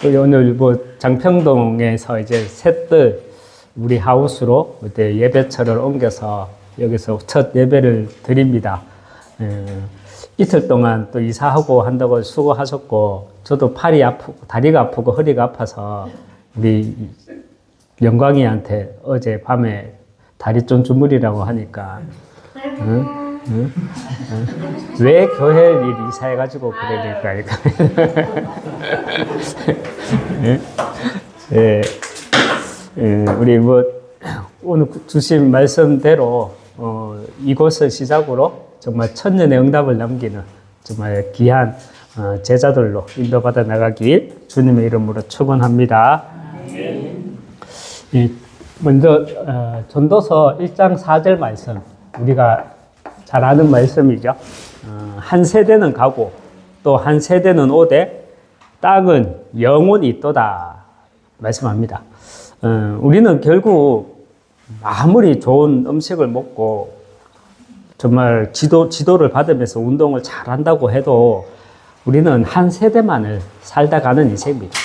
오늘 뭐 장평동에서 이제 셋들 우리 하우스로 그때 예배처를 옮겨서 여기서 첫 예배를 드립니다. 이틀 동안 또 이사하고 한다고 수고하셨고, 저도 팔이 아프고 다리가 아프고 허리가 아파서 우리 영광이한테 어제 밤에 다리 좀 주무리라고 하니까 왜 교회를 이사해가지고 그러니까 우리 뭐 오늘 주신 말씀대로 이곳을 시작으로 정말 천년의 응답을 남기는 정말 귀한 제자들로 인도받아 나가길 주님의 이름으로 축원합니다. 먼저 전도서 1장 4절 말씀, 우리가 잘 아는 말씀이죠. 한 세대는 가고 또 한 세대는 오되 땅은 영원히 있도다 말씀합니다. 우리는 결국 아무리 좋은 음식을 먹고 정말 지도를 받으면서 운동을 잘한다고 해도 우리는 한 세대만을 살다 가는 인생입니다.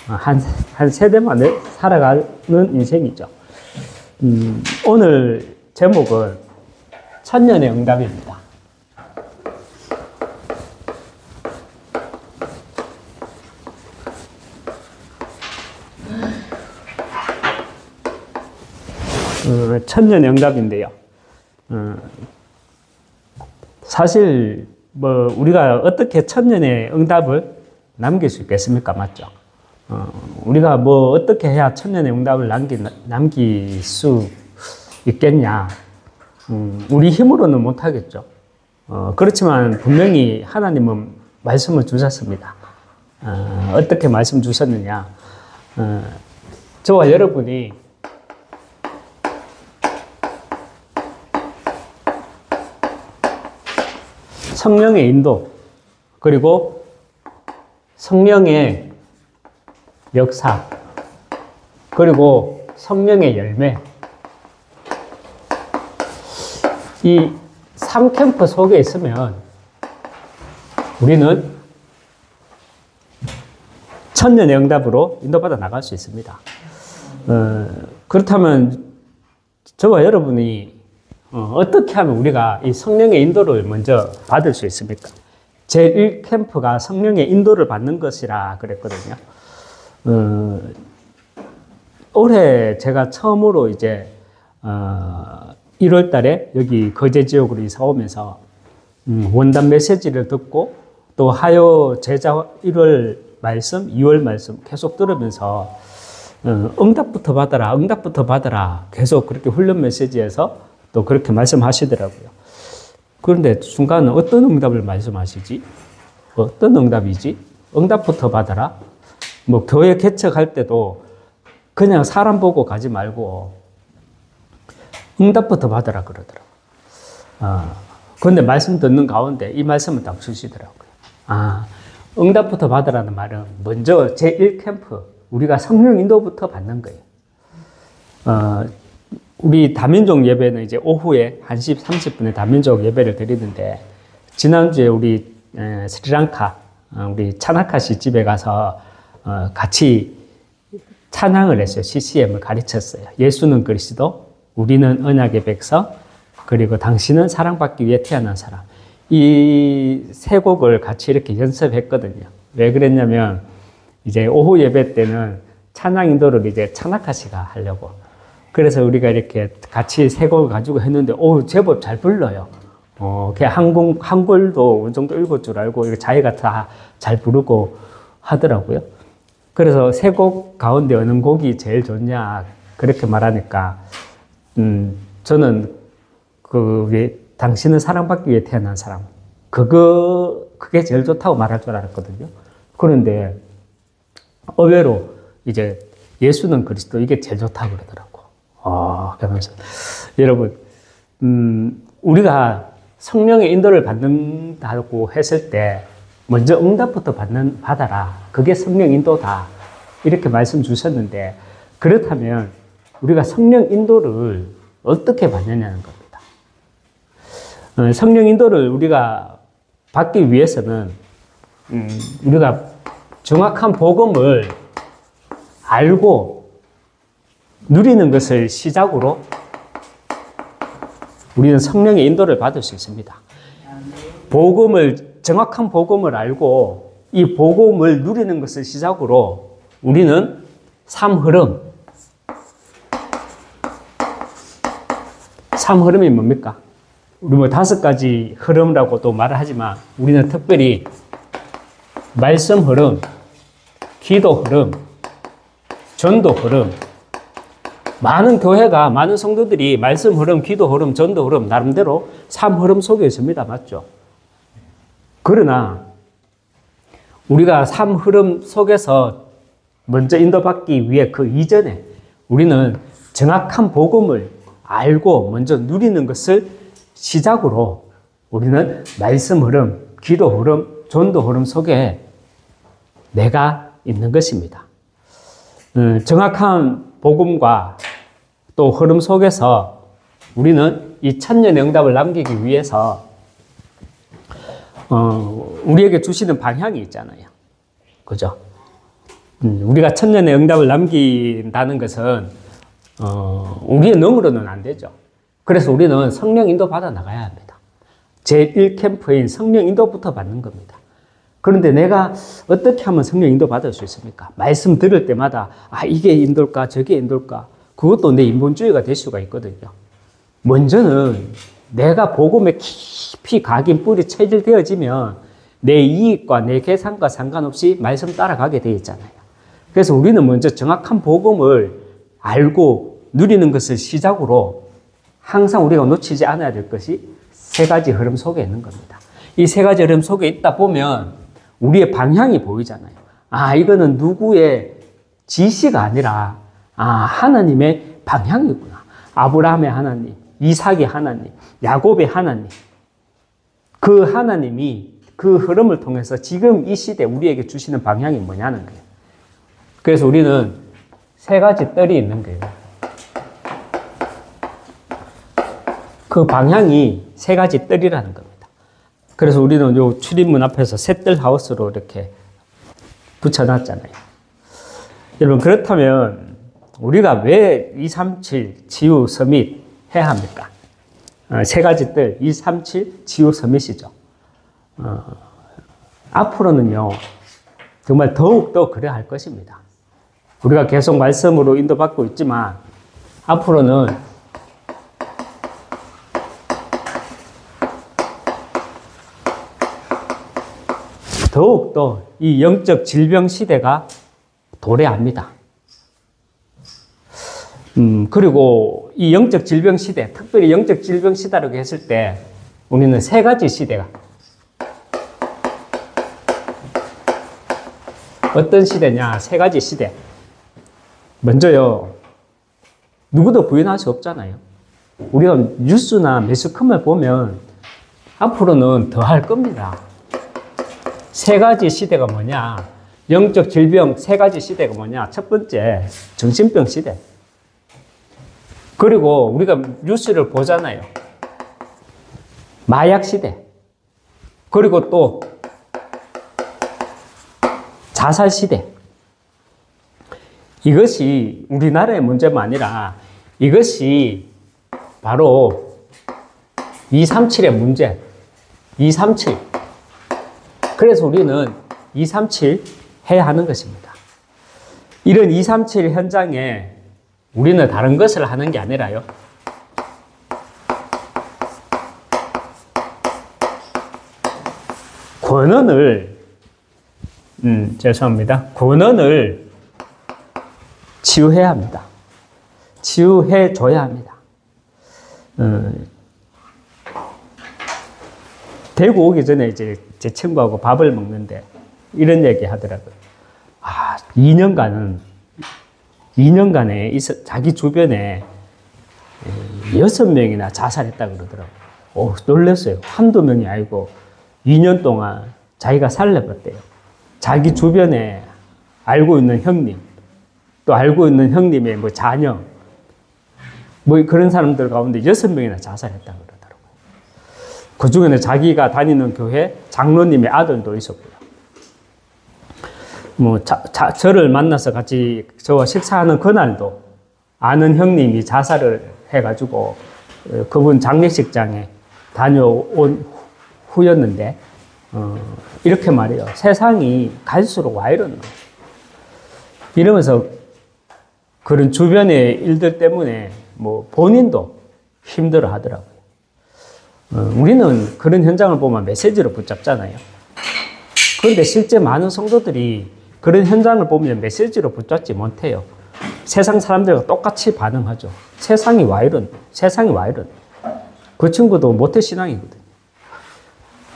한 세대만을 살아가는 인생이죠. 오늘 제목은 천년의 응답입니다. 천년의 응답인데요. 사실 뭐 우리가 어떻게 천년의 응답을 남길 수 있겠습니까? 맞죠? 우리가 뭐 어떻게 해야 천년의 응답을 남길 수 있겠냐? 우리 힘으로는 못하겠죠. 그렇지만 분명히 하나님은 말씀을 주셨습니다. 어떻게 말씀 주셨느냐? 저와 여러분이 성령의 인도, 그리고 성령의 역사, 그리고 성령의 열매, 이 3캠프 속에 있으면 우리는 천년의 응답으로 인도받아 나갈 수 있습니다. 그렇다면 저와 여러분이 어떻게 하면 우리가 이 성령의 인도를 먼저 받을 수 있습니까? 제1캠프가 성령의 인도를 받는 것이라 그랬거든요. 올해 제가 처음으로 이제 1월 달에 여기 거제 지역으로 이사 오면서 원단 메시지를 듣고 또 하여 제자 1월 말씀, 2월 말씀 계속 들으면서 응답부터 받아라, 응답부터 받아라 계속 그렇게 훈련 메시지에서 또 그렇게 말씀하시더라고요. 그런데 순간 어떤 응답을 말씀하시지? 어떤 응답이지? 응답부터 받아라? 뭐 교회 개척할 때도 그냥 사람 보고 가지 말고 응답부터 받아라 그러더라고요. 그런데 말씀 듣는 가운데 이 말씀을 딱 주시더라고요. 응답부터 받으라는 말은 먼저 제1캠프, 우리가 성령 인도부터 받는 거예요. 우리 다민족 예배는 이제 오후에 1시 30분에 다민족 예배를 드리는데, 지난주에 우리 스리랑카, 우리 차나카 씨 집에 가서 같이 찬양을 했어요. CCM을 가르쳤어요. 예수는 그리스도, 우리는 언약의 백성, 그리고 당신은 사랑받기 위해 태어난 사람. 이 세 곡을 같이 이렇게 연습했거든요. 왜 그랬냐면, 이제 오후 예배 때는 찬양 인도를 이제 차나카 씨가 하려고. 그래서 우리가 이렇게 같이 세 곡을 가지고 했는데, 제법 잘 불러요. 그냥 한글도 어느 정도 읽을 줄 알고, 이거 자기가 다 잘 부르고 하더라고요. 그래서 세 곡 가운데 어느 곡이 제일 좋냐, 그렇게 말하니까, 저는 당신은 사랑받기 위해 태어난 사람. 그게 제일 좋다고 말할 줄 알았거든요. 그런데, 의외로 이제 예수는 그리스도, 이게 제일 좋다고 그러더라고요. 그러면서 여러분, 우리가 성령의 인도를 받는다고 했을 때 먼저 응답부터 받아라. 그게 성령 인도다. 이렇게 말씀 주셨는데, 그렇다면 우리가 성령 인도를 어떻게 받느냐는 겁니다. 성령 인도를 우리가 받기 위해서는 우리가 정확한 복음을 알고 누리는 것을 시작으로 우리는 성령의 인도를 받을 수 있습니다. 정확한 복음을 알고 이 복음을 누리는 것을 시작으로 우리는 삶 흐름이 뭡니까? 우리 뭐 5가지 흐름이라고도 말을 하지만 우리는 특별히 말씀 흐름, 기도 흐름, 전도 흐름, 많은 교회가, 많은 성도들이 말씀 흐름, 기도 흐름, 전도 흐름, 나름대로 삶 흐름 속에 있습니다. 맞죠? 그러나 우리가 삶 흐름 속에서 먼저 인도받기 위해 그 이전에 우리는 정확한 복음을 알고 먼저 누리는 것을 시작으로 우리는 말씀 흐름, 기도 흐름, 전도 흐름 속에 내가 있는 것입니다. 정확한 복음과 또 흐름 속에서 우리는 이 천년의 응답을 남기기 위해서 우리에게 주시는 방향이 있잖아요. 그죠? 우리가 천년의 응답을 남긴다는 것은 우리의 능으로는 안 되죠. 그래서 우리는 성령 인도 받아 나가야 합니다. 제1캠프인 성령 인도부터 받는 겁니다. 그런데 내가 어떻게 하면 성령 인도 받을 수 있습니까? 말씀 들을 때마다 이게 인도일까 저게 인도일까 그것도 내 인본주의가 될 수가 있거든요. 먼저는 내가 복음에 깊이 각인 뿌리 체질되어지면 내 이익과 내 계산과 상관없이 말씀 따라가게 되어 있잖아요. 그래서 우리는 먼저 정확한 복음을 알고 누리는 것을 시작으로 항상 우리가 놓치지 않아야 될 것이 3가지 흐름 속에 있는 겁니다. 이 3가지 흐름 속에 있다 보면 우리의 방향이 보이잖아요. 이거는 누구의 지시가 아니라 하나님의 방향이구나. 아브라함의 하나님, 이삭의 하나님, 야곱의 하나님. 그 하나님이 그 흐름을 통해서 지금 이 시대 우리에게 주시는 방향이 뭐냐는 거예요. 그래서 우리는 3가지 뜰이 있는 거예요. 그 방향이 3가지 뜰이라는 겁니다. 그래서 우리는 요 출입문 앞에서 셋뜰 하우스로 이렇게 붙여놨잖아요. 여러분, 그렇다면 우리가 왜 237 치유 서밋 해야 합니까? 3가지 뜰, 237 치유 서밋이죠. 앞으로는요, 정말 더욱더 그래야 할 것입니다. 우리가 계속 말씀으로 인도받고 있지만, 앞으로는 더욱더 이 영적 질병 시대가 도래합니다. 그리고 이 영적 질병 시대, 특별히 영적 질병 시대라고 했을 때 우리는 3가지 시대가 어떤 시대냐? 3가지 시대. 먼저요, 누구도 부인할 수 없잖아요. 우리가 뉴스나 매스컴을 보면 앞으로는 더 할 겁니다. 3가지 시대가 뭐냐? 영적 질병 3가지 시대가 뭐냐? 첫 번째, 정신병 시대. 그리고 우리가 뉴스를 보잖아요. 마약 시대. 그리고 또 자살 시대. 이것이 우리나라의 문제만 아니라 이것이 바로 237의 문제. 237. 그래서 우리는 237 해야 하는 것입니다. 이런 237 현장에 우리는 다른 것을 하는 게 아니라요, 권한을 치유해야 합니다. 치유해줘야 합니다. 대구 오기 전에 이제 제 친구하고 밥을 먹는데 이런 얘기 하더라고요. 2년간에 자기 주변에 6명이나 자살했다고 그러더라고요. 놀랐어요. 한두 명이 아니고 2년 동안 자기가 살려봤대요. 자기 주변에 알고 있는 형님, 또 알고 있는 형님의 뭐 자녀, 뭐 그런 사람들 가운데 6명이나 자살했다고 그러더라고요. 그 중에는 자기가 다니는 교회 장로님의 아들도 있었고요. 뭐 저를 만나서 같이 저와 식사하는 그날도 아는 형님이 자살을 해가지고 그분 장례식장에 다녀온 후였는데 이렇게 말해요. 세상이 갈수록 와 이러노. 이러면서 그런 주변의 일들 때문에 뭐 본인도 힘들어 하더라고요. 우리는 그런 현장을 보면 메시지로 붙잡잖아요. 그런데 실제 많은 성도들이 그런 현장을 보면 메시지로 붙잡지 못해요. 세상 사람들과 똑같이 반응하죠. 세상이 와 이런, 세상이 와 이런. 그 친구도 모태신앙이거든요.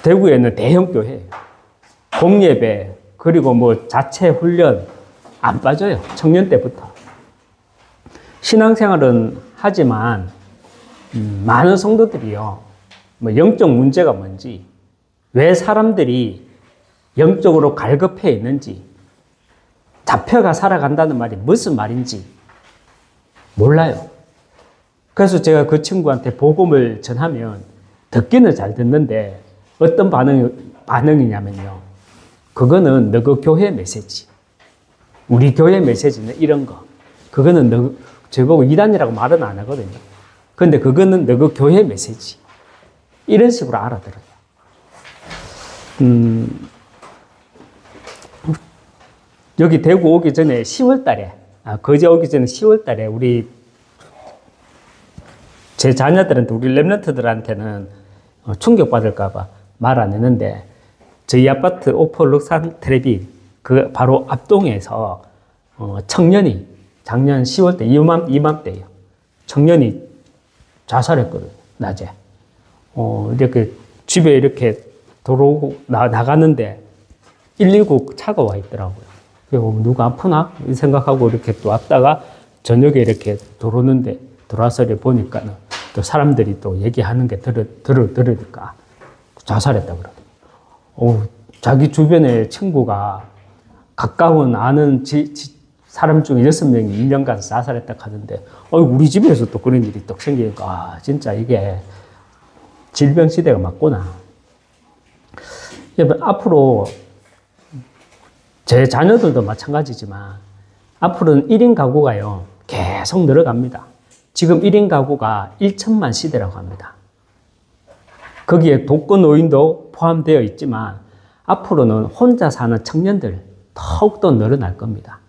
대구에는 대형 교회예요. 공예배, 그리고 뭐 자체 훈련 안 빠져요. 청년 때부터. 신앙생활은 하지만 많은 성도들이요. 뭐 영적 문제가 뭔지, 왜 사람들이 영적으로 갈급해 있는지, 잡혀가 살아간다는 말이 무슨 말인지 몰라요. 그래서 제가 그 친구한테 복음을 전하면 듣기는 잘 듣는데 어떤 반응이냐면요. 그거는 너그 교회 메시지. 우리 교회 메시지는 이런 거. 그거는 저보고 이단이라고 말은 안 하거든요. 근데 그거는 너그 교회 메시지. 이런 식으로 알아들어요. 여기 대구 오기 전에 10월 달에, 거제 오기 전에 10월 달에 제 자녀들한테, 우리 랩런트들한테는 충격받을까봐 말 안 했는데, 저희 아파트 오포 럭산 트레비, 그 바로 앞동에서 청년이 작년 10월 때, 이맘때예요. 청년이 자살했거든요, 낮에. 이렇게 집에 이렇게 들어오고 나가는데 119 차가 와 있더라고요. 누가 아프나? 이 생각하고 이렇게 또 왔다가 저녁에 이렇게 들어와서 보니까 또 사람들이 또 얘기하는 게 들으니까 자살했다고 그러더라고요. 자기 주변에 친구가 가까운 아는 사람 중에 6명이 2년간 자살했다고 하는데, 우리 집에서 또 그런 일이 또 생기니까, 진짜 이게 질병 시대가 맞구나. 앞으로 제 자녀들도 마찬가지지만 앞으로는 1인 가구가요 계속 늘어갑니다. 지금 1인 가구가 1천만 시대라고 합니다. 거기에 독거노인도 포함되어 있지만 앞으로는 혼자 사는 청년들 더욱더 늘어날 겁니다.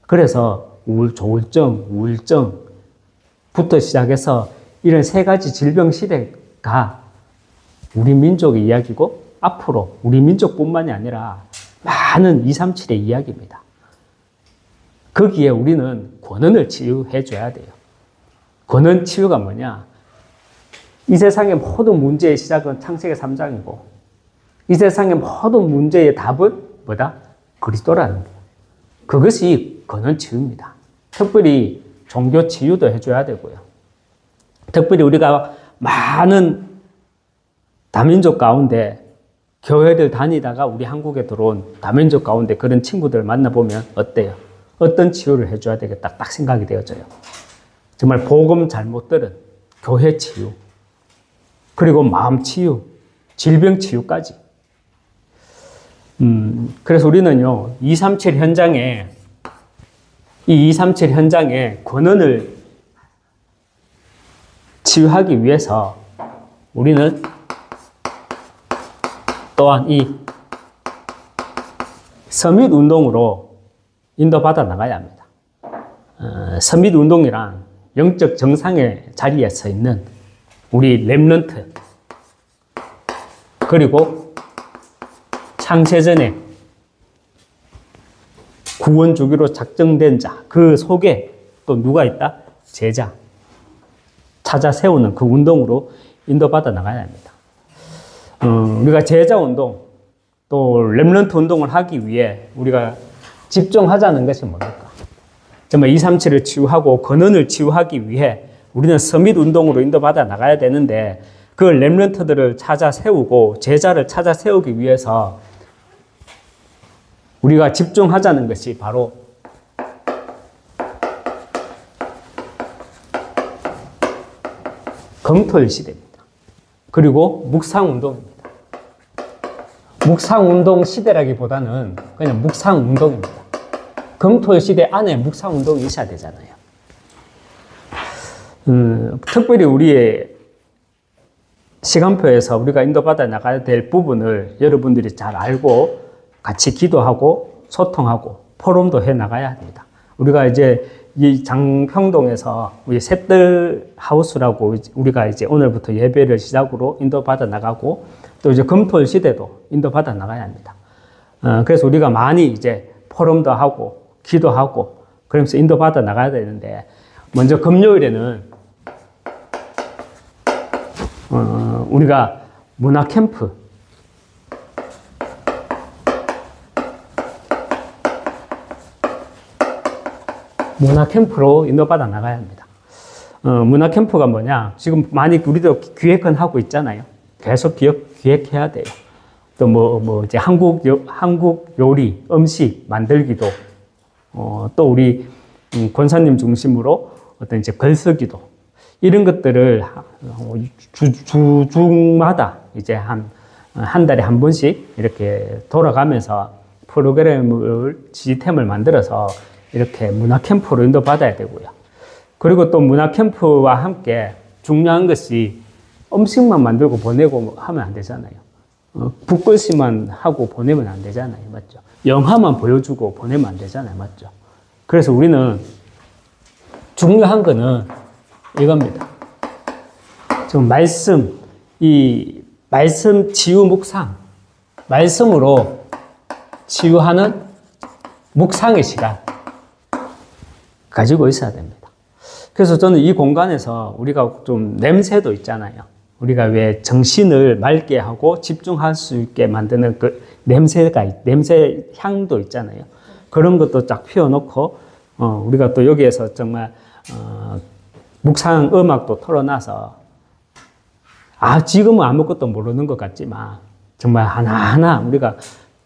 그래서 조울증, 우울증부터 시작해서 이런 3가지 질병 시대가 우리 민족의 이야기고 앞으로 우리 민족뿐만이 아니라 많은 237의 이야기입니다. 거기에 우리는 권원을 치유해 줘야 돼요. 권원 치유가 뭐냐? 이 세상의 모든 문제의 시작은 창세기 3장이고 이 세상의 모든 문제의 답은 뭐다? 그리스도라는 거예요. 그것이 권원 치유입니다. 특별히 종교 치유도 해줘야 되고요. 특별히 우리가 많은 다민족 가운데 교회를 다니다가 우리 한국에 들어온 다민족 가운데 그런 친구들 만나보면 어때요? 어떤 치유를 해줘야 되겠다 딱 생각이 되어져요. 정말 복음 잘못 들은 교회 치유, 그리고 마음 치유, 질병 치유까지. 그래서 우리는요, 237 현장에, 이 237 현장에 권원을 치유하기 위해서 우리는 또한 이 서밋 운동으로 인도받아 나가야 합니다. 서밋 운동이란 영적 정상의 자리에 서 있는 우리 렘넌트, 그리고 창세전에 구원 주기로 작정된 자, 그 속에 또 누가 있다? 제자. 찾아 세우는 그 운동으로 인도받아 나가야 합니다. 우리가 제자 운동, 또 렘넌트 운동을 하기 위해 우리가 집중하자는 것이 뭡니까? 정말 237을 치유하고 권원을 치유하기 위해 우리는 서밋 운동으로 인도받아 나가야 되는데, 그 렘넌트들을 찾아 세우고 제자를 찾아 세우기 위해서 우리가 집중하자는 것이 바로 검토일 시대입니다. 그리고 묵상운동입니다. 묵상운동 시대라기보다는 그냥 묵상운동입니다. 금토일 시대 안에 묵상운동이 있어야 되잖아요. 특별히 우리의 시간표에서 우리가 인도받아 나가야 될 부분을 여러분들이 잘 알고 같이 기도하고 소통하고 포럼도 해 나가야 합니다. 우리가 이제 이 장평동에서 우리 셋들 하우스라고 우리가 이제 오늘부터 예배를 시작으로 인도받아 나가고 또 이제 금토일 시대도 인도받아 나가야 합니다. 그래서 우리가 많이 이제 포럼도 하고 기도하고 그러면서 인도받아 나가야 되는데 먼저 금요일에는 우리가 문화 캠프 로 인도받아 나가야 합니다. 문화 캠프가 뭐냐? 지금 많이 우리도 기획은 하고 있잖아요. 계속 기획해야 돼요. 또 이제 한국 요리, 음식 만들기도, 또 우리 권사님 중심으로 어떤 이제 글쓰기도, 이런 것들을 주중마다 이제 한 달에 한 번씩 이렇게 돌아가면서 프로그램을, 시스템을 만들어서 이렇게 문화 캠프로 인도받아야 되고요. 그리고 또 문화 캠프와 함께 중요한 것이 음식만 만들고 보내고 하면 안 되잖아요. 붓글씨만 하고 보내면 안 되잖아요. 맞죠? 영화만 보여주고 보내면 안 되잖아요. 맞죠? 그래서 우리는 중요한 거는 이겁니다. 지금 이 말씀 치유 묵상, 말씀으로 치유하는 묵상의 시간 가지고 있어야 됩니다. 그래서 저는 이 공간에서 우리가 좀 냄새도 있잖아요. 우리가 왜 정신을 맑게 하고 집중할 수 있게 만드는 그 냄새 향도 있잖아요. 그런 것도 쫙 피워놓고, 우리가 또 여기에서 정말, 묵상 음악도 털어놔서, 지금은 아무것도 모르는 것 같지만, 정말 하나하나 우리가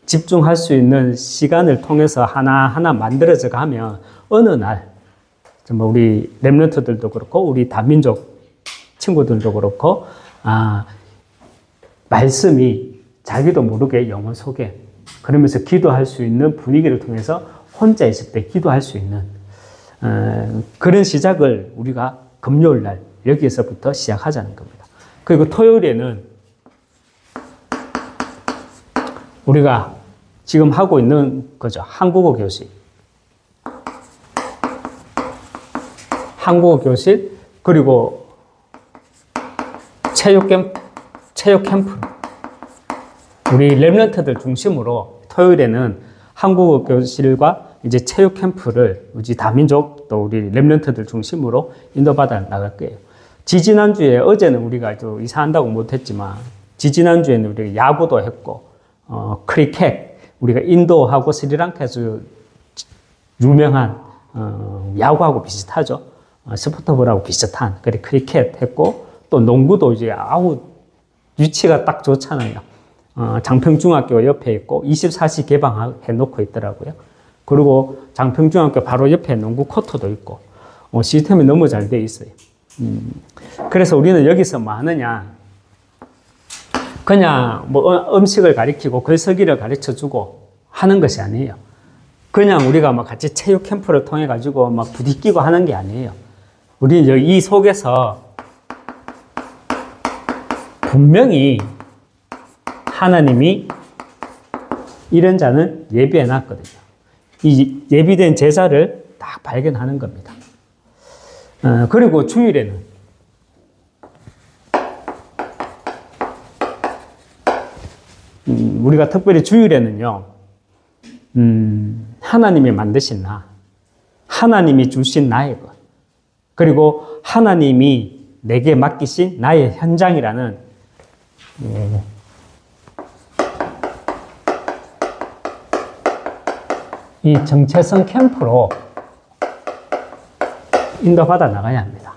집중할 수 있는 시간을 통해서 하나하나 만들어져 가면, 어느 날, 정말 우리 랩런트들도 그렇고, 우리 다민족 친구들도 그렇고, 말씀이 자기도 모르게 영혼 속에, 그러면서 기도할 수 있는 분위기를 통해서 혼자 있을 때 기도할 수 있는, 그런 시작을 우리가 금요일 날 여기에서부터 시작하자는 겁니다. 그리고 토요일에는 우리가 지금 하고 있는 거죠. 한국어 교실, 그리고 체육 캠프. 우리 랩런트들 중심으로 토요일에는 한국어 교실과 이제 체육 캠프를 우리 다민족 또 우리 랩런트들 중심으로 인도받아 나갈 거예요. 지지난주에, 어제는 우리가 또 이사한다고 못했지만, 지지난주에는 우리가 야구도 했고, 크리켓, 우리가 인도하고 스리랑카에서 유명한, 야구하고 비슷하죠. 스포츠볼하고 비슷한, 그래, 크리켓 했고, 또 농구도 이제, 위치가 딱 좋잖아요. 장평중학교 옆에 있고, 24시 개방해 놓고 있더라고요. 그리고 장평중학교 바로 옆에 농구 코트도 있고, 시스템이 너무 잘 돼 있어요. 그래서 우리는 여기서 뭐 하느냐, 그냥 뭐 음식을 가르치고 글쓰기를 가르쳐 주고 하는 것이 아니에요. 그냥 우리가 막 같이 체육 캠프를 통해 가지고 막 부딪히고 하는 게 아니에요. 우리는 이 속에서 분명히 하나님이 이런 자는 예비해 놨거든요. 이 예비된 제자를 딱 발견하는 겁니다. 그리고 주일에는 우리가 특별히 주일에는요, 하나님이 만드신 나, 하나님이 주신 나의 것, 그리고 하나님이 내게 맡기신 나의 현장이라는 이 정체성 캠프로 인도받아 나가야 합니다.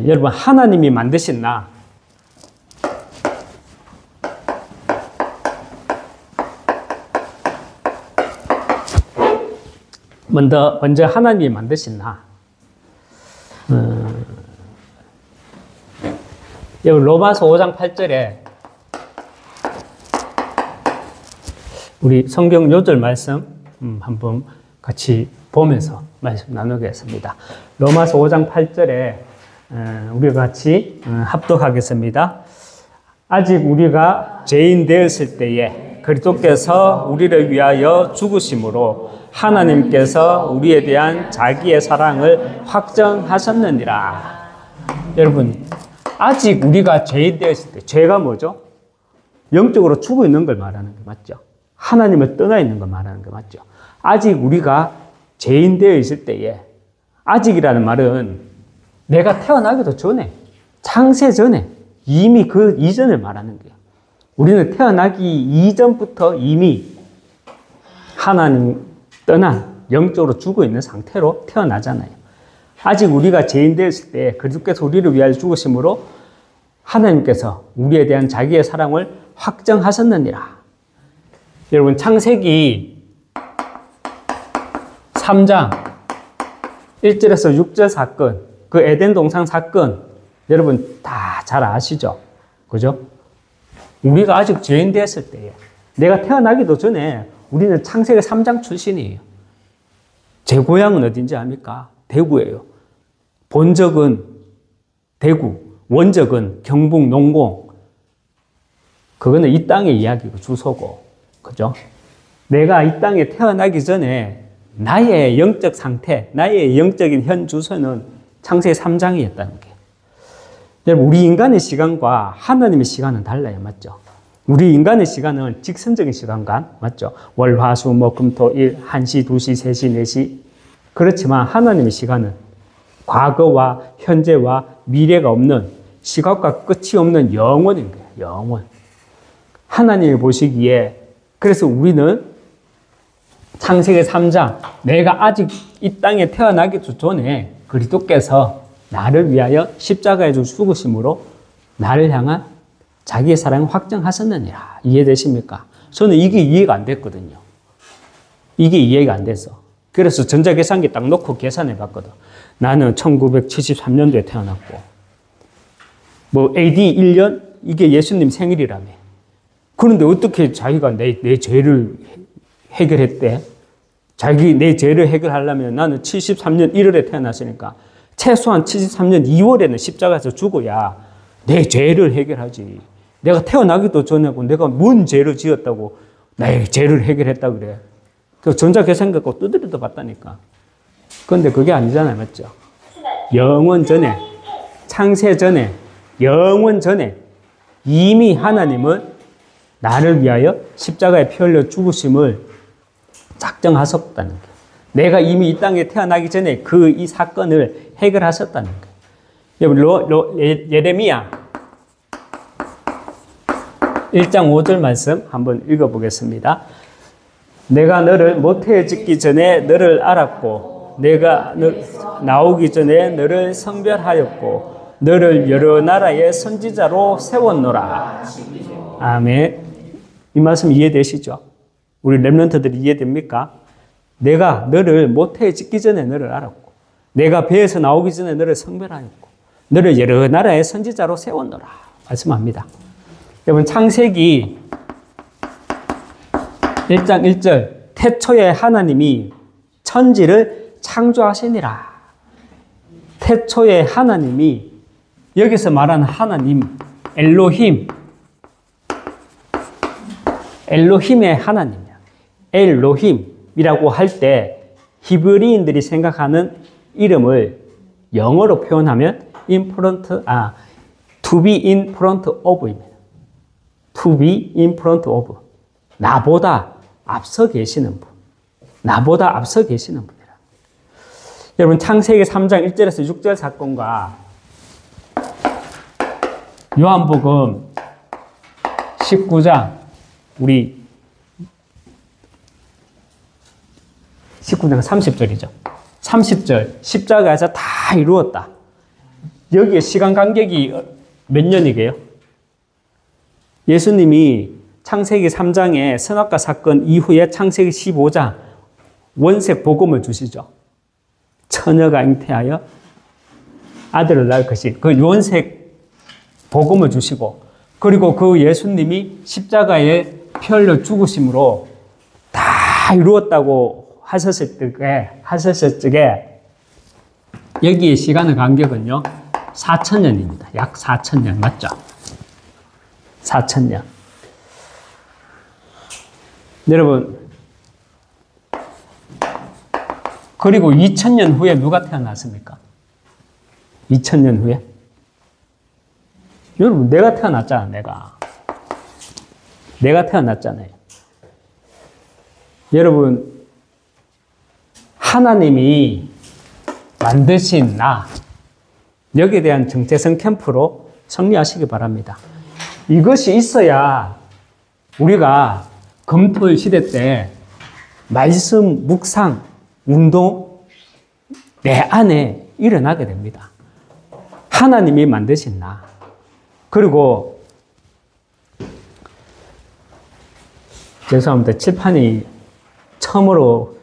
여러분, 하나님이 만드신 나, 먼저 하나님이 만드신 나, 여러분, 로마서 5장 8절에 우리 성경 요절 말씀 한번 같이 보면서 말씀 나누겠습니다. 로마서 5장 8절에 우리가 같이 합독하겠습니다. 아직 우리가 죄인 되었을 때에 그리스도께서 우리를 위하여 죽으심으로 하나님께서 우리에 대한 자기의 사랑을 확정하셨느니라. 여러분, 아직 우리가 죄인 되었을 때, 죄가 뭐죠? 영적으로 죽어 있는 걸 말하는 게 맞죠? 하나님을 떠나 있는 걸 말하는 게 맞죠? 아직 우리가 죄인 되어 있을 때에, 아직이라는 말은 내가 태어나기도 전에, 창세 전에, 이미 그 이전을 말하는 거예요. 우리는 태어나기 이전부터 이미 하나님 떠난 영적으로 죽어 있는 상태로 태어나잖아요. 아직 우리가 죄인 되었을 때 그리스도께서 우리를 위하여 죽으심으로 하나님께서 우리에 대한 자기의 사랑을 확정하셨느니라. 여러분, 창세기 3장 1절에서 6절 사건, 그 에덴 동산 사건, 여러분 다 잘 아시죠? 그죠? 우리가 아직 죄인 되었을 때에, 내가 태어나기도 전에 우리는 창세기 3장 출신이에요. 제 고향은 어딘지 압니까? 대구예요. 본적은 대구, 원적은 경북 농공. 그거는 이 땅의 이야기고 주소고, 그죠? 내가 이 땅에 태어나기 전에 나의 영적 상태, 나의 영적인 현 주소는 창세기 3장이었다는 게. 여러분, 우리 인간의 시간과 하나님의 시간은 달라요. 맞죠? 우리 인간의 시간은 직선적인 시간관, 맞죠? 월, 화, 수, 목, 금, 토, 일, 1시, 2시, 3시, 4시. 그렇지만 하나님의 시간은 과거와 현재와 미래가 없는, 시각과 끝이 없는 영원인 거예요. 영원. 하나님이 보시기에, 그래서 우리는 창세기 3장, 내가 아직 이 땅에 태어나기도 전에 그리스도께서 나를 위하여 십자가에 죽으심으로 나를 향한 자기의 사랑을 확정하셨느니라. 이해되십니까? 저는 이게 이해가 안 됐거든요. 이게 이해가 안 돼서. 그래서 전자계산기 딱 놓고 계산해 봤거든. 나는 1973년도에 태어났고, 뭐 AD 1년? 이게 예수님 생일이라며. 그런데 어떻게 자기가 내 죄를 해결했대? 내 죄를 해결하려면 나는 73년 1월에 태어났으니까 최소한 73년 2월에는 십자가에서 죽어야 내 죄를 해결하지. 내가 태어나기도 전에고 내가 뭔 죄를 지었다고 나의 죄를 해결했다 그래. 그 전자계산 갖고 두드려도 봤다니까. 그런데 그게 아니잖아요. 맞죠? 영원 전에, 창세 전에, 영원 전에 이미 하나님은 나를 위하여 십자가에 피 흘려 죽으심을 작정하셨다는 거예요. 내가 이미 이 땅에 태어나기 전에 이 사건을 해결하셨다는 거예요. 여러분, 예레미야 1장 5절 말씀 한번 읽어보겠습니다. 내가 너를 모태에 짓기 전에 너를 알았고, 내가 나오기 전에 너를 성별하였고, 너를 여러 나라의 선지자로 세웠노라. 아멘. 이 말씀 이해되시죠? 우리 렘넌트들이 이해됩니까? 내가 너를 모태에 짓기 전에 너를 알았고, 내가 배에서 나오기 전에 너를 성별하였고, 너를 여러 나라의 선지자로 세웠노라. 말씀합니다. 여러분, 창세기 1장 1절, 태초에 하나님이 천지를 창조하시니라. 태초에 하나님이, 여기서 말하는 하나님, 엘로힘의 하나님이야. 엘로힘이라고 할 때 히브리인들이 생각하는 이름을 영어로 표현하면 to be in front of입니다. to be in front of. 나보다 앞서 계시는 분. 나보다 앞서 계시는 분이라. 여러분, 창세기 3장 1절에서 6절 사건과 요한복음 19장, 우리 19장 30절이죠. 30절, 십자가에서 다 이루었다. 여기에 시간 간격이 몇 년이게요? 예수님이 창세기 3장의 선악과 사건 이후에 창세기 15장 원색 복음을 주시죠. 처녀가 잉태하여 아들을 낳을 것이, 그 원색 복음을 주시고, 그리고 그 예수님이 십자가에 피 흘려 죽으심으로 다 다 이루었다고 하셨을 적에 여기에 시간의 간격은요 4,000년입니다. 약 4,000년 맞죠? 4,000년. 여러분, 그리고 2,000년 후에 누가 태어났습니까? 2,000년 후에? 여러분, 내가 태어났잖아, 내가 태어났잖아요. 여러분, 하나님이 만드신 나, 여기에 대한 정체성 캠프로 정리하시기 바랍니다. 이것이 있어야 우리가 검토일 시대 때 말씀, 묵상, 운동 내 안에 일어나게 됩니다. 하나님이 만드신 나. 그리고 죄송합니다. 칠판이 처음으로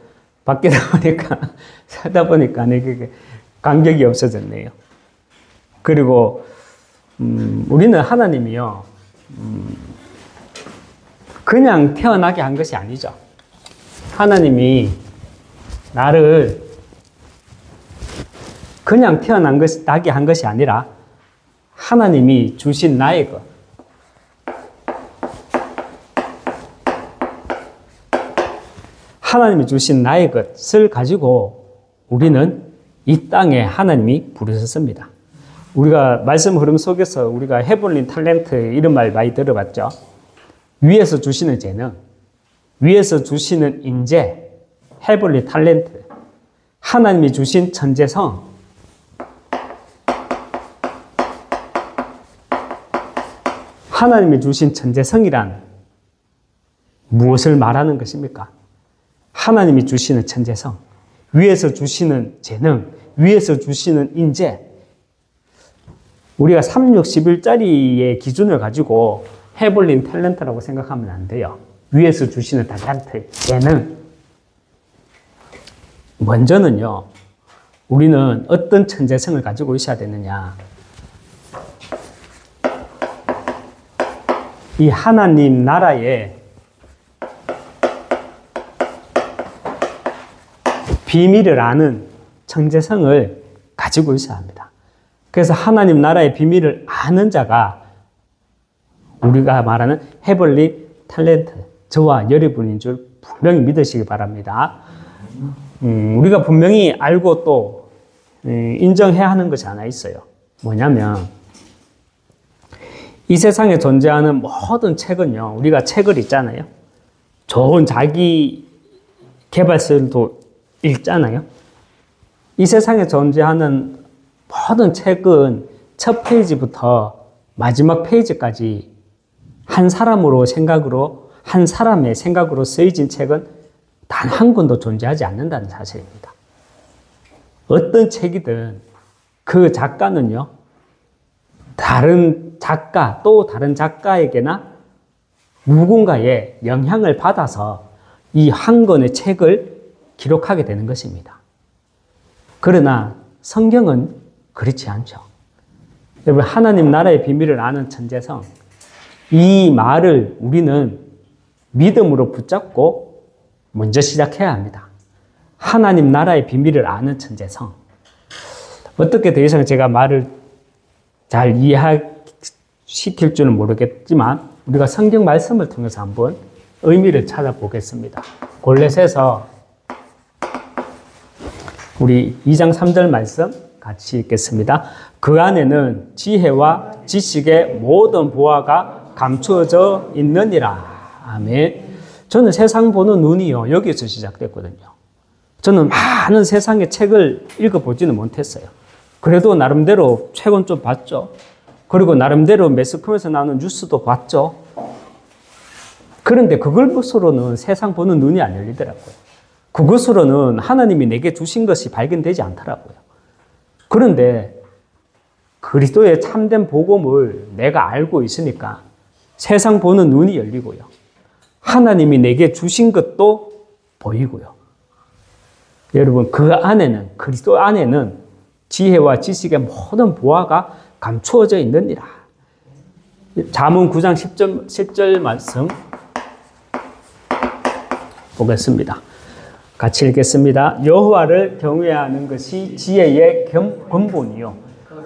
바뀌다 보니까 살다 보니까 이게 간격이 없어졌네요. 그리고 우리는 하나님이요 그냥 태어나게 한 것이 아니죠. 하나님이 나를 그냥 나게 한 것이 아니라 하나님이 주신 나의 것, 하나님이 주신 나의 것을 가지고 우리는 이 땅에 하나님이 부르셨습니다. 우리가 말씀 흐름 속에서 우리가 헤블린 탤런트 이런 말 많이 들어봤죠. 위에서 주시는 재능, 위에서 주시는 인재, 헤블린 탤런트, 하나님이 주신 천재성, 하나님이 주신 천재성이란 무엇을 말하는 것입니까? 하나님이 주시는 천재성, 위에서 주시는 재능, 위에서 주시는 인재. 우리가 3, 6, 11짜리의 기준을 가지고 헤블린 탤런트라고 생각하면 안 돼요. 위에서 주시는 탤런트, 재능. 먼저는요, 우리는 어떤 천재성을 가지고 있어야 되느냐. 이 하나님 나라의 비밀을 아는 천재성을 가지고 있어야 합니다. 그래서 하나님 나라의 비밀을 아는 자가 우리가 말하는 헤블린 탤런트, 저와 여러분인 줄 분명히 믿으시기 바랍니다. 우리가 분명히 알고 또 인정해야 하는 것이 하나 있어요. 뭐냐면 이 세상에 존재하는 모든 책은요, 우리가 책을 읽잖아요. 좋은 자기 개발서도 읽잖아요. 이 세상에 존재하는 모든 책은 첫 페이지부터 마지막 페이지까지 한 사람의 생각으로 쓰여진 책은 단 한 권도 존재하지 않는다는 사실입니다. 어떤 책이든 그 작가는요, 다른 작가, 또 다른 작가에게나 누군가의 영향을 받아서 이 한 권의 책을 기록하게 되는 것입니다. 그러나 성경은 그렇지 않죠. 여러분, 하나님 나라의 비밀을 아는 천재성, 이 말을 우리는 믿음으로 붙잡고 먼저 시작해야 합니다. 하나님 나라의 비밀을 아는 천재성. 어떻게 더 이상 제가 말을 잘 이해시킬 줄은 모르겠지만 우리가 성경 말씀을 통해서 한번 의미를 찾아보겠습니다. 골렛에서 우리 2장 3절 말씀 같이 읽겠습니다. 그 안에는 지혜와 지식의 모든 보화가 감추어져 있느니라. 아멘. 저는 세상 보는 눈이요, 여기서 시작됐거든요. 저는 많은 세상의 책을 읽어보지는 못했어요. 그래도 나름대로 책은 좀 봤죠. 그리고 나름대로 매스컴에서 나오는 뉴스도 봤죠. 그런데 그것으로는 세상 보는 눈이 안 열리더라고요. 그것으로는 하나님이 내게 주신 것이 발견되지 않더라고요. 그런데 그리스도의 참된 복음을 내가 알고 있으니까 세상 보는 눈이 열리고요. 하나님이 내게 주신 것도 보이고요. 여러분, 그 안에는, 그리스도 안에는 지혜와 지식의 모든 보화가 감추어져 있느니라. 잠언 9장 10절 말씀. 보겠습니다. 같이 읽겠습니다. 여호와를 경외하는 것이 지혜의 근본이요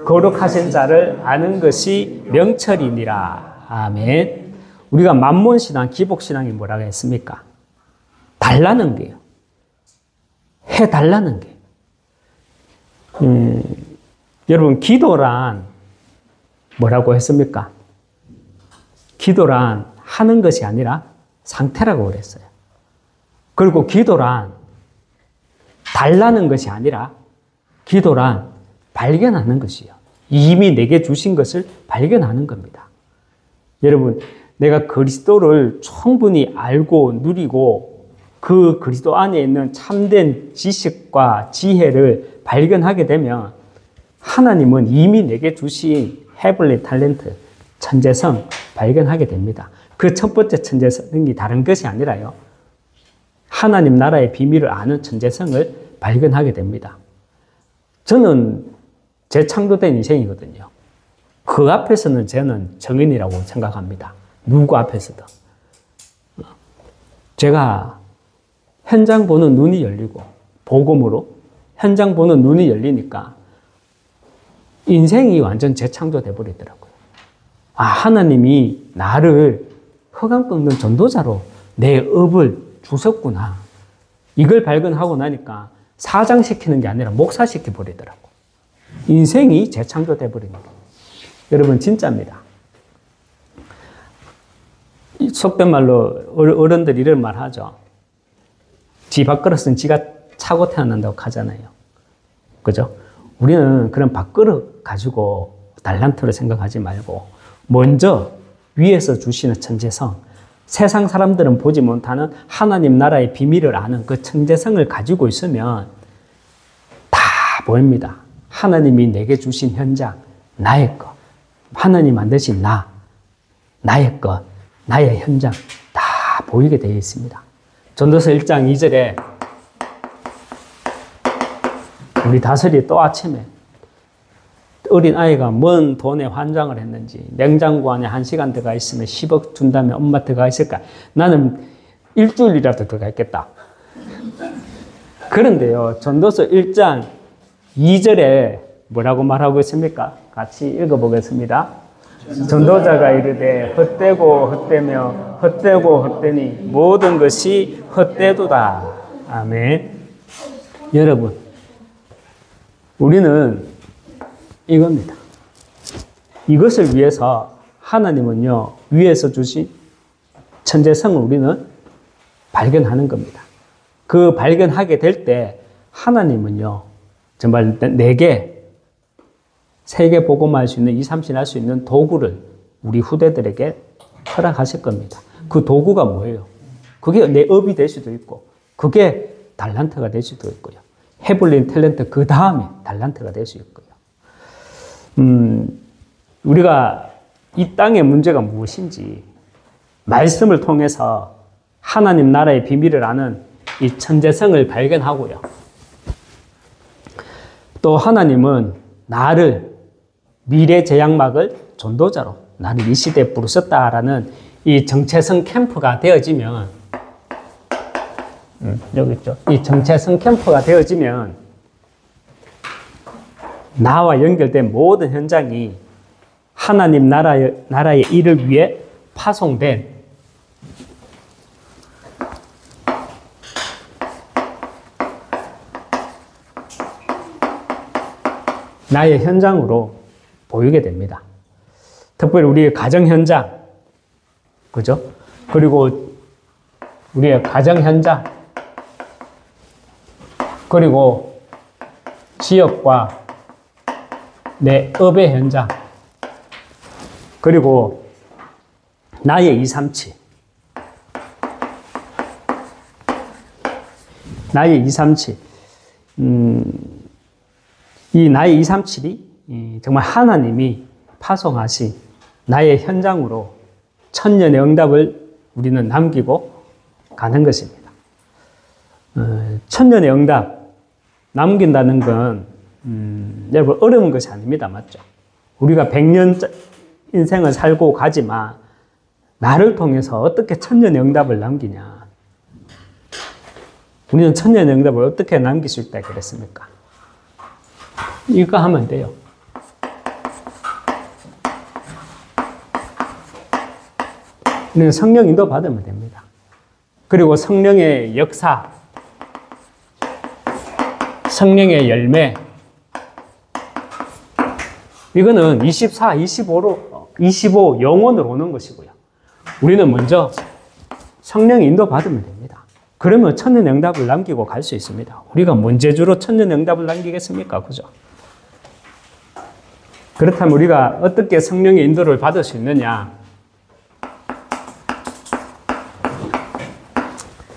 거룩하신 자를 아는 것이 명철이니라. 아멘. 우리가 만몬신앙, 기복신앙이 뭐라고 했습니까? 달라는 게요. 해달라는 게. 여러분, 기도란 뭐라고 했습니까? 기도란 하는 것이 아니라 상태라고 그랬어요. 그리고 기도란 달라는 것이 아니라 기도란 발견하는 것이요. 이미 내게 주신 것을 발견하는 겁니다. 여러분, 내가 그리스도를 충분히 알고 누리고 그 그리스도 안에 있는 참된 지식과 지혜를 발견하게 되면 하나님은 이미 내게 주신 헤블리 탤런트, 천재성 발견하게 됩니다. 그 첫 번째 천재성이 다른 것이 아니라요. 하나님 나라의 비밀을 아는 천재성을 발견하게 됩니다. 저는 재창조된 인생이거든요. 그 앞에서는 저는 정인이라고 생각합니다. 누구 앞에서도. 제가 현장 보는 눈이 열리고 복음으로 현장 보는 눈이 열리니까 인생이 완전 재창조돼 버리더라고요. 아, 하나님이 나를 흑암 꺾는 전도자로 내 업을 주셨구나. 이걸 발견하고 나니까 사장시키는 게 아니라 목사시켜 버리더라고. 인생이 재창조돼 버리는 거예요. 여러분, 진짜입니다. 속된 말로 어른들이 이런 말 하죠. 지 밥그릇은 지가 차고 태어난다고 하잖아요. 그죠? 우리는 그런 밥그릇 가지고 달란트를 생각하지 말고 먼저 위에서 주시는 천재성, 세상 사람들은 보지 못하는 하나님 나라의 비밀을 아는 그 천재성을 가지고 있으면 다 보입니다. 하나님이 내게 주신 현장, 나의 것, 하나님 만드신 나의 것, 나의 현장 다 보이게 되어 있습니다. 전도서 1장 2절에 우리 다슬이 또 아침에 어린 아이가 뭔 돈에 환장을 했는지 냉장고 안에 1시간 들어가 있으면 10억 준다면 엄마 들어가 있을까? 나는 일주일이라도 들어가 있겠다. 그런데요, 전도서 1장 2절에 뭐라고 말하고 있습니까? 같이 읽어보겠습니다. 전도자가 이르되 헛되고 헛되며 헛되고 헛되니 모든 것이 헛되도다. 아멘. 여러분, 우리는 이겁니다. 이것을 위해서 하나님은요, 위에서 주신 천재성을 우리는 발견하는 겁니다. 그 발견하게 될 때 하나님은요, 정말 내게 세계 복음할 수 있는, 이삼신할 수 있는 도구를 우리 후대들에게 허락하실 겁니다. 그 도구가 뭐예요? 그게 내 업이 될 수도 있고, 그게 달란트가 될 수도 있고요. 헤블린 탤런트 그 다음에 달란트가 될 수 있고요. 우리가 이 땅의 문제가 무엇인지 말씀을 통해서 하나님 나라의 비밀을 아는 이 천재성을 발견하고요. 또 하나님은 나를 미래 제약막을 전도자로 나를 이 시대에 부르셨다라는 이 정체성 캠프가 되어지면 여기 있죠. 이 정체성 캠프가 되어지면 나와 연결된 모든 현장이 하나님 나라의 일을 위해 파송된 나의 현장으로 보이게 됩니다. 특별히 우리의 가정 현장, 그죠? 그리고 우리의 가정 현장, 그리고 지역과 내 업의 현장, 그리고 나의 237, 나의 237, 이 나의 237이 정말 하나님이 파송하신 나의 현장으로 천년의 응답을 우리는 남기고 가는 것입니다. 천년의 응답 남긴다는 건 여러분 어려운 것이 아닙니다. 맞죠? 우리가 100년 인생을 살고 가지만 나를 통해서 어떻게 천년의 응답을 남기냐. 우리는 천년영답을 어떻게 남길 수 있다 그랬습니까? 이거 하면 돼요. 우리는 성령 인도 받으면 됩니다. 그리고 성령의 역사, 성령의 열매, 이거는 24, 25 영원으로 오는 것이고요. 우리는 먼저 성령 인도 받으면 됩니다. 그러면 천년영답을 남기고 갈 수 있습니다. 우리가 뭔 재주로 천년영답을 남기겠습니까? 그죠? 그렇다면 우리가 어떻게 성령의 인도를 받을 수 있느냐?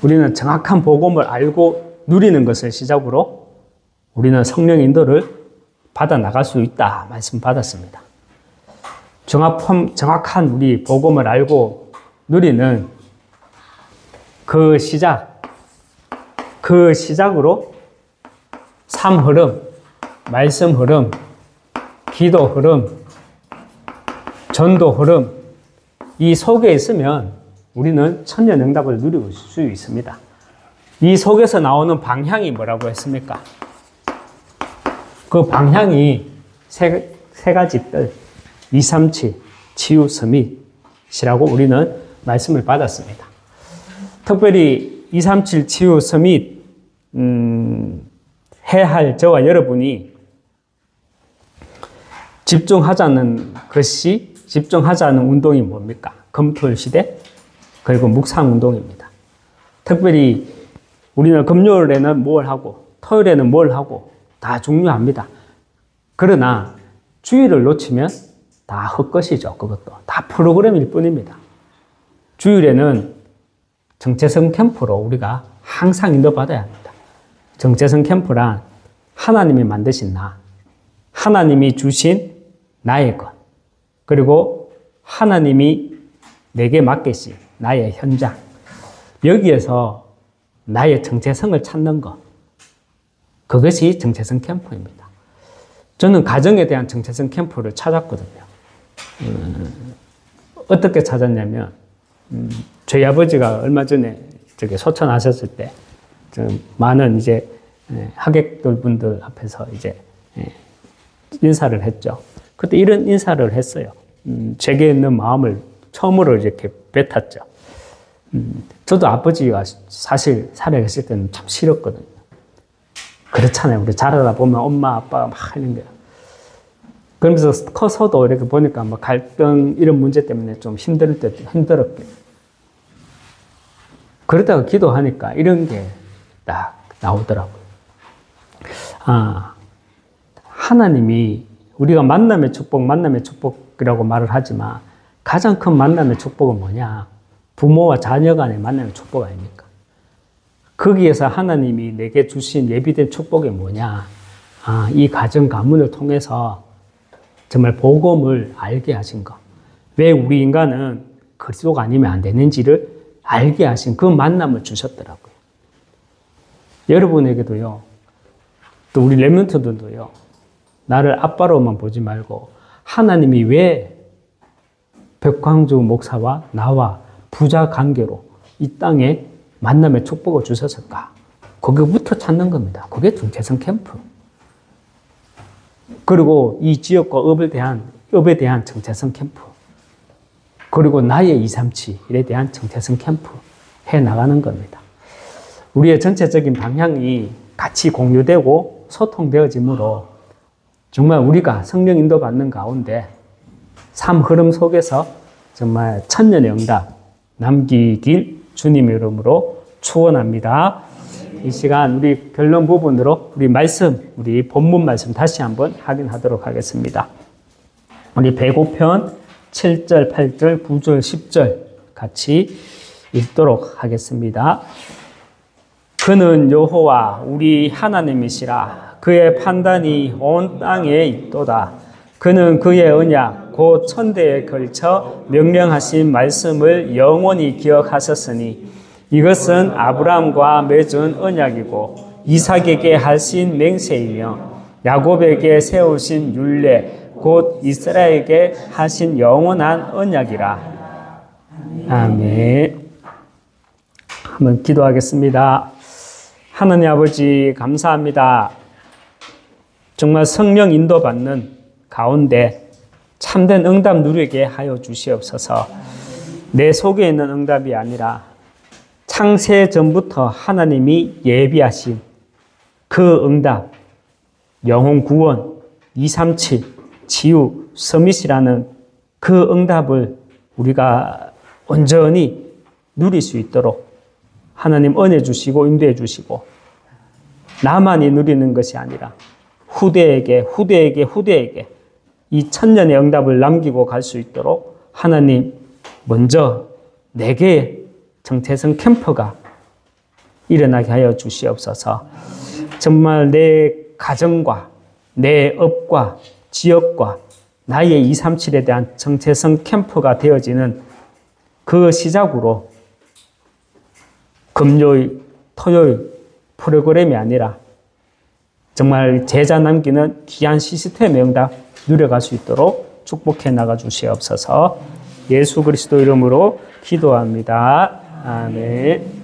우리는 정확한 복음을 알고 누리는 것을 시작으로 우리는 성령 인도를 받아 나갈 수 있다 말씀 받았습니다. 정확한 우리 복음을 알고 누리는 그 시작으로 삶 흐름, 말씀 흐름, 기도 흐름, 전도 흐름, 이 속에 있으면 우리는 천년영답을 누릴 수 있습니다. 이 속에서 나오는 방향이 뭐라고 했습니까? 그 방향이 세 가지 뜰, 2, 3, 7, 치유, 서밋이라고 우리는 말씀을 받았습니다. 특별히 2, 3, 7, 치유, 서밋 해야 할 저와 여러분이 집중하자는 운동이 뭡니까? 금토일 시대, 그리고 묵상 운동입니다. 특별히 우리는 금요일에는 뭘 하고, 토요일에는 뭘 하고, 다 중요합니다. 그러나 주일을 놓치면 다 헛것이죠. 그것도 다 프로그램일 뿐입니다. 주일에는 정체성 캠프로 우리가 항상 인도받아야 합니다. 정체성 캠프란 하나님이 만드신 나, 하나님이 주신 나의 것, 그리고 하나님이 내게 맡기신 나의 현장, 여기에서 나의 정체성을 찾는 것, 그것이 정체성 캠프입니다. 저는 가정에 대한 정체성 캠프를 찾았거든요. 어떻게 찾았냐면, 저희 아버지가 얼마 전에 소천하셨을 때, 많은 이제 하객들 분들 앞에서 이제 인사를 했죠. 그때 이런 인사를 했어요. 제게 있는 마음을 처음으로 이렇게 뱉었죠. 저도 아버지가 사실 살아계실 때는 참 싫었거든요. 그렇잖아요. 우리 자라다 보면 엄마, 아빠가 막 하는 거예요. 그러면서 커서도 이렇게 보니까 뭐 갈등, 이런 문제 때문에 좀 힘들었게. 그러다가 기도하니까 이런 게 딱 나오더라고요. 하나님이 우리가 만남의 축복이라고 말을 하지만 가장 큰 만남의 축복은 뭐냐? 부모와 자녀 간의 만남의 축복 아닙니까? 거기에서 하나님이 내게 주신 예비된 축복이 뭐냐? 이 가정 가문을 통해서 정말 복음을 알게 하신 것. 왜 우리 인간은 그리스도가 아니면 안 되는지를 알게 하신 그 만남을 주셨더라고요. 여러분에게도요, 또 우리 렘넌트들도요, 나를 아빠로만 보지 말고 하나님이 왜 백광주 목사와 나와 부자 관계로 이 땅에 만남의 축복을 주셨을까? 거기부터 찾는 겁니다. 그게 정체성 캠프. 그리고 이 지역과 업에 대한 정체성 캠프. 그리고 나의 237에 대한 정체성 캠프 해 나가는 겁니다. 우리의 전체적인 방향이 같이 공유되고 소통되어지므로 정말 우리가 성령 인도 받는 가운데 삶 흐름 속에서 정말 천년의 응답 남기길 주님의 이름으로 축원합니다. 이 시간 우리 결론 부분으로 우리 본문 말씀 다시 한번 확인하도록 하겠습니다. 우리 105편 7절, 8절, 9절, 10절 같이 읽도록 하겠습니다. 그는 여호와 우리 하나님이시라. 그의 판단이 온 땅에 있도다. 그는 그의 언약 곧 천대에 걸쳐 명령하신 말씀을 영원히 기억하셨으니 이것은 아브라함과 맺은 언약이고 이삭에게 하신 맹세이며 야곱에게 세우신 율례 곧 이스라엘에게 하신 영원한 언약이라. 아멘. 한번 기도하겠습니다. 하나님 아버지 감사합니다. 정말 성령 인도받는 가운데 참된 응답 누리게 하여 주시옵소서. 내 속에 있는 응답이 아니라 창세 전부터 하나님이 예비하신 그 응답, 영혼 구원, 237, 치유, 서밋이라는 그 응답을 우리가 온전히 누릴 수 있도록 하나님 은혜 주시고 인도해 주시고, 나만이 누리는 것이 아니라 후대에게 이 천년의 응답을 남기고 갈 수 있도록 하나님 먼저 4개의 정체성 캠프가 일어나게 하여 주시옵소서. 정말 내 가정과 내 업과 지역과 나의 237에 대한 정체성 캠프가 되어지는 그 시작으로 금요일, 토요일 프로그램이 아니라 정말 제자 남기는 귀한 시스템의 응답 누려갈 수 있도록 축복해 나가 주시옵소서. 예수 그리스도 이름으로 기도합니다. 아멘.